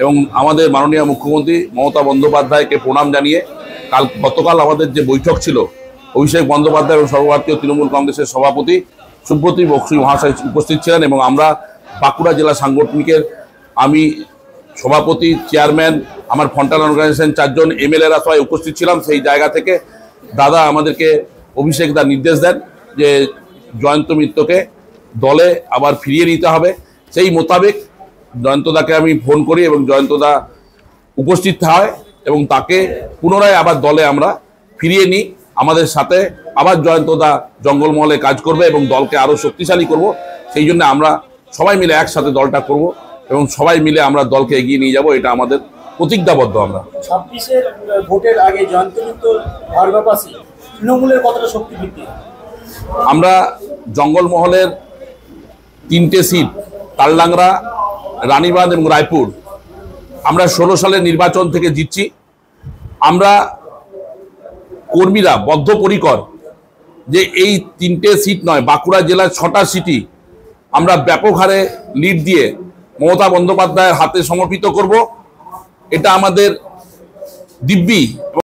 এবং আমাদের মাননীয় মুখ্যমন্ত্রী মমতা বন্দ্যোপাধ্যায়কে প্রণাম জানিয়ে গতকাল আমাদের যে বৈঠক ছিল, অভিষেক বন্দ্যোপাধ্যায় এবং সর্বভারতীয় তৃণমূল কংগ্রেসের সভাপতি সুব্রত বক্সী মহাশয় উপস্থিত ছিলেন এবং আমরা বাঁকুড়া জেলা সাংগঠনিকের আমি সভাপতি, চেয়ারম্যান, আমার ফ্রন্টাল অর্গানাইজেশন 4 জন এমএলএরা সবাই উপস্থিত ছিলাম। সেই জায়গা থেকে দাদা আমাদেরকে অভিষেক দা নির্দেশ দেন যে জয়ন্ত মিত্রকে দলে আবার ফিরিয়ে নিতে হবে। সেই মোতাবেক জয়ন্তদাকে আমি ফোন করি এবং জয়ন্তদা উপস্থিত হয় এবং তাকে পুনরায় আবার দলে আমরা ফিরিয়ে নিই। আমাদের সাথে আবার জয়ন্তদা জঙ্গলমহলে কাজ করবে এবং দলকে আরও শক্তিশালী করব। সেই জন্য আমরা সবাই মিলে একসাথে দলটা করব এবং সবাই মিলে আমরা দলকে এগিয়ে নিয়ে যাব, এটা আমাদের প্রতিজ্ঞাবদ্ধ। আমরা 26-এর ভোটের আগে জয়ন্ত মিত্র ভারবাপাসী তৃণমূলের কতটা শক্তি বৃদ্ধি? আমরা জঙ্গলমহলের 3টে সিট তালডাংরা, রানীবাঁধ এবং রায়পুর আমরা 16 সালের নির্বাচন থেকে জিতছি। আমরা কর্মীরা বদ্ধপরিকর যে এই 3টে সিট নয়, বাঁকুড়া জেলার 6টা সিটই আমরা ব্যাপক হারে লিড দিয়ে মমতা বন্দ্যোপাধ্যায়ের হাতে সমর্পিত করব। এটা আমাদের দিব্যি।